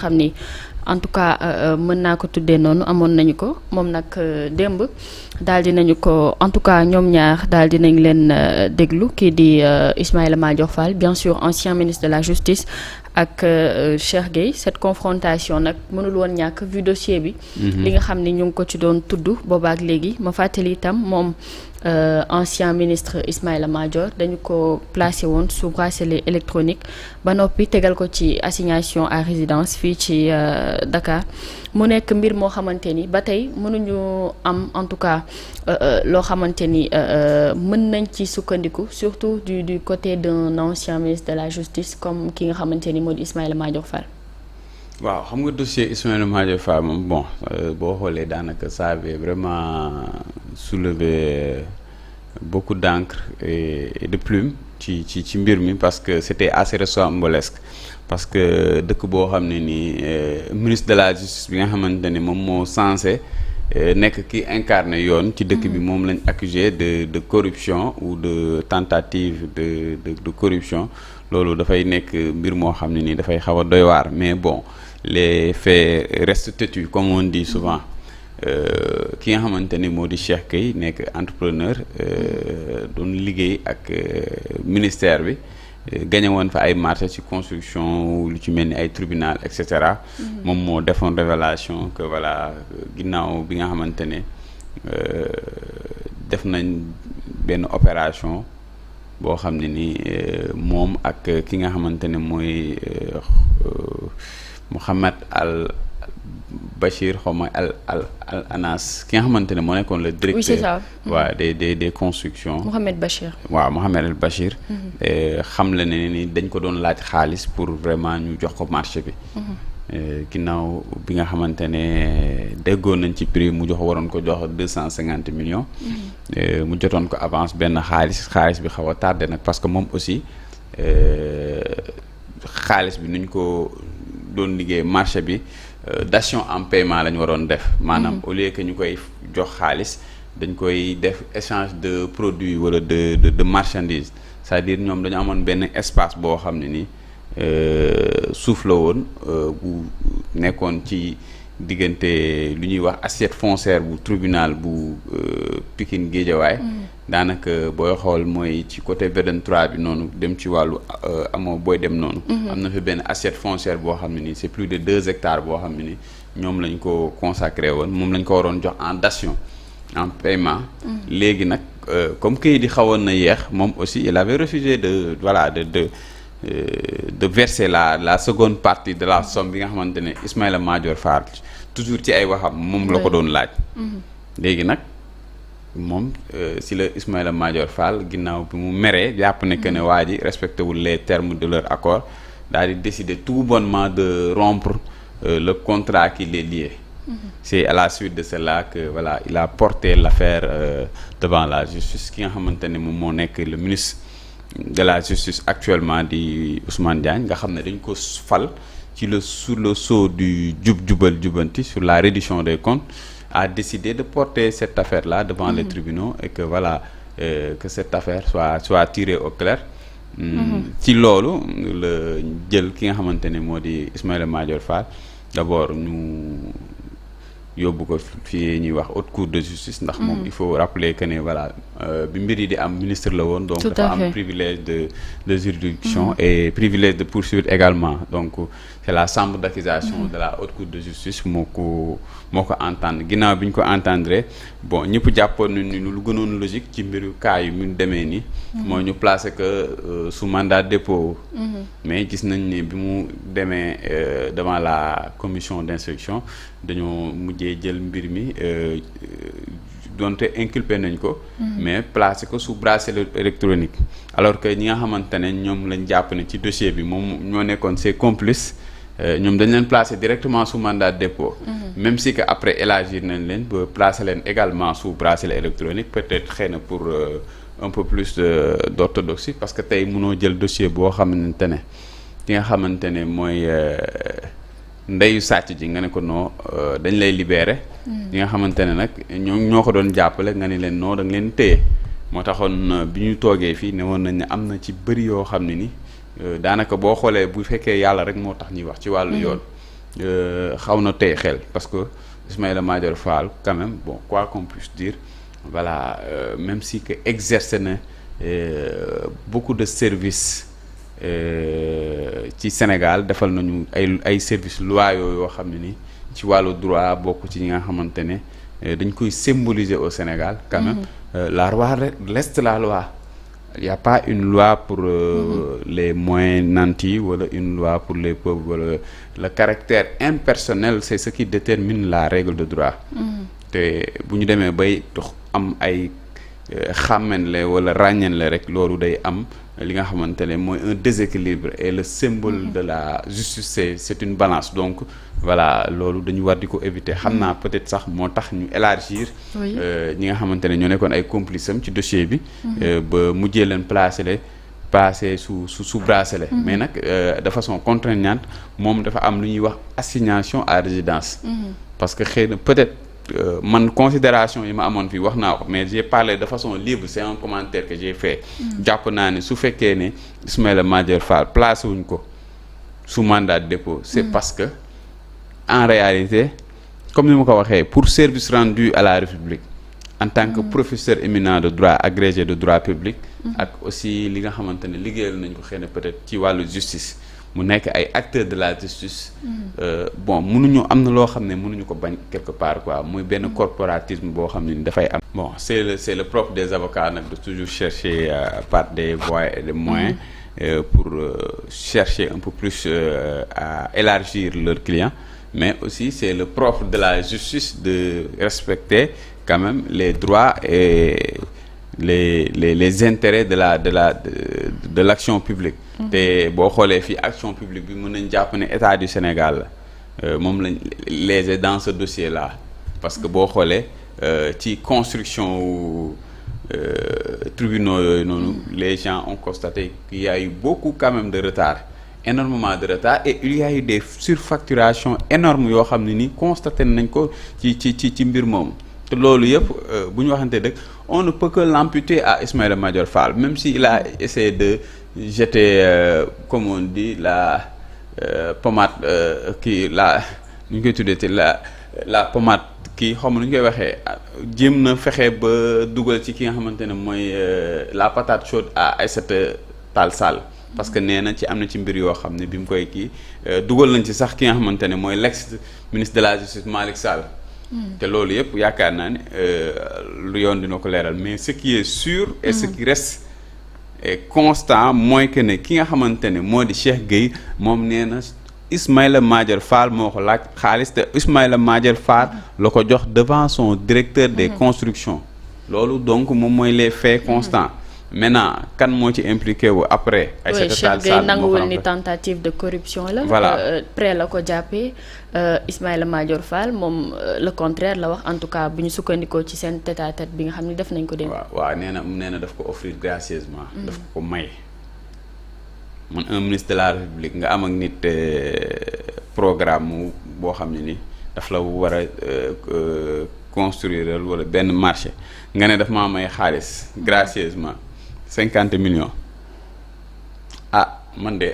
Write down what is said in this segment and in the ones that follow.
xam ni en tout cas mën naa ko tuddee noonu amoon nañu ko moom nag démb daal di nañu ko en tout cas ñoom ñaar daal di nañ leen déglu kii di Ismaïla Madior Fall bien sûr ancien ministre de la justice ak Cheikh Gueye cette confrontation nag mënul woon ñàkk vu dossier bi. li nga xam ni ñu ngi ko ci doon tudd boobaak léegi ma fàttali itam moom. Ancien ministre Ismaïla Madior dañu ko placé woon sous bracelet électronique ba noppi tegal ko ci assignation à résidence fii ci Dakar mu nekk mbir moo xamante ni ba tey mënuñu am en tout cas loo xamante ni mën nañ ci sukkandiku surtout du côté d'un ancien ministre de la justice comme ki nga xamante ni moo di Ismaïla Madior Fall. waaw xam nga dossier Ismaïla Madior Fall moom bon boo xoolee daanaka ça avait vraiment soulevé beaucoup d'encre et de plumes ci mbir mi parce que c'était assez rocambolesque parce que dëkk boo xam ne nii ministre de la justice bi nga xamante ne moom moo censé nekk ki incarné yoon ci dëkk bi moom lañ accusé de corruption ou de tentative de corruption loolu dafay nekk mbir moo xam ne nii dafay xaw a doy waar mais bon les faits restent têtus comme on dit souvent ki nga xamante ni moo di Cheikh Gueye nekk entrepreneur doon liggéey ak ministère bi gagné woon fa ay marché ci construction lu ci mel ni ay tribunal et cetera moom moo defoon révélation que voilà ginnaaw bi nga xamante ne def nañ benn opération boo xam ne ni moom ak ki nga xamante ne mooy Mohamed Al Bachir xaw ma al Anas ki nga xamante ne moo nekkoon le directeur. Oui, c'est ça. waaw des constructions. Mohamed Bachir. waaw Mohamed Al Bachir. xam la ne ni dañ ko doon laaj xaalis pour vraiment ñu jox ko marché bi. ginnaaw bi nga xamante ne déggoon nañ ci prix mu waroon ko jox 250 millions. mu jotoon ko avance benn xaalis bi xaw a tardé nag parce que moom aussi xaalis bi nuñ ko doon liggéey marché bi. Dation en paiement la ñu waroon def maanaam au lieu que ñu koy jox xaalis dañ koy def échange de produits wala de marchandises c'est-à-dire ñoom dañu amoon benn espace boo xam ne ni suuf la woon bu nekkoon ci diggante lu ñuy wax assiette foncière bu tribunal bu Pikine Guédiawaye daanaka booy xool mooy ci côté VDN 3 bi noonu dem ci wàllu amoo booy dem noonu am na fi benn assiette foncière boo xam ne nii c'est plus de 2 hectares boo xam ne ni ñoom lañ ko consacré woon moom lañ ko waroon jox en dation en paiement léegi nag comme kayit di xawoon na yeex moom aussi il avait refusé de voilà de verser la seconde partie de la somme bi nga xamante ne Ismaïla Madior Fall toujours ci ay waxam moom la ko doon laaj léegi nag moom si la Ismaïla Madior Fall ginnaaw bi mu meree jàpp ne que ne waa ji respecté wul les termes de leur accord daal di décider tout bonnement de rompre le contrat qui les liait. C'est à la suite de cela que voilà il a porté l'affaire devant la justice ki nga xamante ne moom moo nekk le ministre de la justice actuellement di Ousmane Diagne nga xam ne dañ ko fal ci sur le sceau du jubal jubanti sur la reddition des comptes a décidé de porter cette affaire-là devant les tribunaux et que voilà que cette affaire soit tirée au clair. ci loolu la jël ki nga xamante ne moo di Ismaïla Madior Fall d'abord ñu yóbbu ko fii ñuy wax haute cour de justice ndax moom il faut rappeler que ne voilà bi mbir yi di am ministre la woon donc dafa am privilège de juridiction et privilège de poursuite également donc c'est la chambre d'accusation de la haute cour de justice moo ko entendre ginnaaw bi ñu ko entendre bon ñëpp jàppoon nañu ni lu gënoon logique ci mbiru cas yu mu demee ni mooy ñu placer que sous mandat de dépôt mais gis nañ ne bi mu demee devant la commission d'instruction dañoo mujjee jël mbir mi donte inculpé nañ ko mais placé ko sous bracelet électronique alors que ñi nga xamante ne ñoom lañ jàpp ne ci dossier bi moom ñoo nekkoon ses complices ñoom dañ leen placé directement sous mandat de dépôt même si que après élargir nañ leen ba placé leen également sous bracelet électronique peut-être xëy na pour un peu plus d'orthodoxie parce que tey mënoo jël dossier boo xamante ne ki nga xamante ne mooy ndeyu sàcc ji nga ne ko non dañ lay libérer ñi nga xamante ne nag ñoo ko doon jàppale nga ne leen non da nga leen téye moo taxoon bi ñu toogee fii ne woon nañ ne am na ci bëri yoo xam ne ni daanaka boo xoolee bu fekkee yàlla rek moo tax ñuy wax ci wàllu yoon xaw na tey xel parce que Ismaïla Madior Fall quand même bon quoi qu'on puisse dire voilà même si que exerce na beaucoup de services ci Sénégal defal nañu ay services loyaux yoo xam ne ni ci wàllu droit bokk ci ñi nga xamante ne dañ koy symboliser au Sénégal quand même la loi reste la loi. Il y a pas une loi pour les moins nantis wala une loi pour les pauvres wala le caractère impersonnel c'est ce qui détermine la règle de droit te bu ñu demee bay am ay xàmmenle wala ràññenle rek loolu day am li nga xamante ne mooy un déséquilibre et le symbole de la justice c'est une balance donc voilà loolu dañu war di ko éviter xam naa peut-être sax moo tax ñu élargir ñi nga xamante ne ñoo nekkoon ay complices am ci dossier bi ba mujjee leen placé sous bracelet mais nag de façon contraignante moom dafa am lu ñuy wax assignation à résidence parce que xëy na peut-être man considération yi ma amoon fii wax naa ko mais j'ai parlé de façon libre c'est un commentaire que j'ai fait jàpp naa ne su fekkee ne Ismaïla Madior Fall placé wuñ ko sous mandat de dépôt c'est parce que en réalité comme ni ma ko waxee pour service rendu à la République en tant que professeur éminent de droit agrégé de droit public ak aussi li nga xamante ne liggéeyal nañ ko xëy na peut-être ci wàllu justice mu nekk ay acteurs de la justice bon mënuñu am na loo xam ne mënuñu ko bañ quelque part quoi muy benn corporatisme boo xam ne ni dafay am bon c'est le propre des avocats nag de toujours chercher par des voies et des moyens pour chercher un peu plus à élargir leurs clients mais aussi c'est le propre de la justice de respecter quand même les droits et les intérêts de l'action publique te boo xoolee fii action publique bi mën nañ jàpp ne état du Sénégal la moom lañ lésé dans ce dossier là parce que boo xoolee ci construction wu tribunaux yooyu noonu les gens ont constaté qu'il y a eu beaucoup quand même de retard énormément de retard et il y a eu des surfacturations énormes yoo xam ne ni constaté nañ ko ci mbir moomu te loolu yëpp bu ñu waxante dëgg on ne peut que l'amputer à Ismaïla Madior Fall même si il a essayé de jeter comme on dit la pommade kii la nu ñu koy tuddee la pommade kii xaw ma nu ñu koy waxee jéem na fexe ba dugal ci ki nga xamante ne mooy la patate chaude à Aïssata Tall Sall parce que nee na ci am na ci mbir yoo xam ne bi mu koy kii dugal nañ ci sax ki nga xamante ne mooy l'ex ministre de la justice Malick Sall te loolu yëpp yaakaar naa ne lu yoon dina ko leeral mais ce qui est sûr et ce qui reste constant mooy que ne ki nga xamante ne moo di Cheikh Gueye moom nee na Ismaïla Madior Fall moo ko laaj xaalis te Ismaïla Madior Fall la ko jox devant son directeur des constructions loolu donc moom mooy les faits constants maintenant kan moo ci impliqué wu après. Aïssata Tall Sall nanguwul ni tentative de corruption la. voilà près la ko jàppee Ismaïla Madior Fall moom le contraire la wax en tout cas bu ñu sukkandikoo ci seen tête-à-tête bi nga xam ne def nañ ko dem. waaw nee na daf ko offrir gracieusement. daf ko may. man un ministre de la République nga am ak nit programme boo xam ne ni daf la war a construire wala benn marché nga ne daf maa may xaalis gracieusement 50 millions ah man de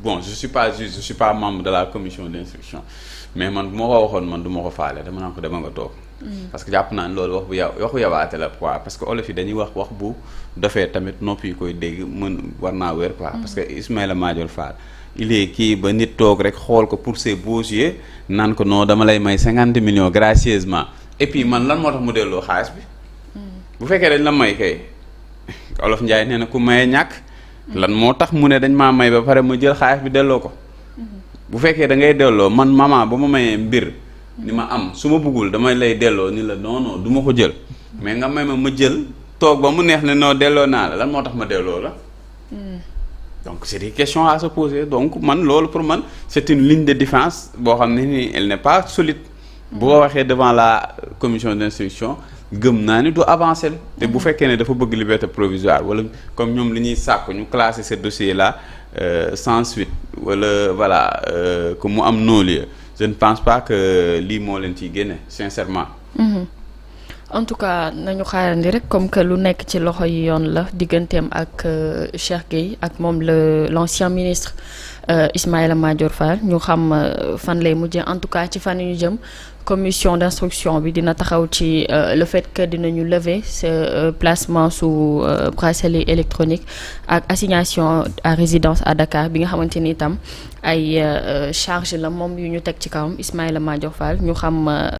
bon je suis pas juge je suis pas membre de la commission d'instruction mais man bu ma ko waxoon man du ma ko faale dama naan ko dama nga toog. parce que jàpp naa ne loolu waxu yabaate la quoi parce que olof yi dañuy wax bu dofee tamit noppi yi koy dégg war naa wér quoi. parce que Ismaïla Madior Fall il est kii ba nit toog rek xool ko pour ses beaux yeux naan ko non dama lay may 50 millions gracieusement et puis man lan moo tax mu delloo xaalis bi. bu fekkee dañ la may kay olof Njaay nee na ku maye ñàkk. lan moo tax mu ne dañ maa may ba pare ma jël xaalis bi delloo ko. bu fekkee da ngay delloo man maman ba ma mayee mbir. ni ma am su ma bëggul damay lay delloo ni la non du ma ko jël mais nga may ma jël toog ba mu neex ne non delloo naa la lan moo tax ma delloo la. donc c'est des questions à se poser donc man loolu pour man c'est une ligne de défense boo xam ne ni elle n'est pas solide. boo waxee devant la commission d'instruction gëm naa ni du avancer te bu fekkee ne dafa bëgg liberté provisoire wala comme ñoom li ñuy sàkku ñu classer ce dossier là sans suite wala voilà que mu am non-lieu je ne pense pas que lii moo leen ciy génne sincèrement. en tout cas nañu xaarandi rek comme que lu nekk ci loxo yi yoon la digganteem ak Cheikh Gueye ak moom l'ancien ministre Ismaïla Madior Fall ñu xam fan lay mujjee en tout cas ci fan yu ñu jëm commission d'instruction bi dina taxaw ci le fait que dinañu lever ce placement sous bracelet électronique ak assignation à résidence à Dakar bi nga xamante ni itam ay charge la moom yu ñu teg ci kawam Ismaïla Madior Fall ñu xam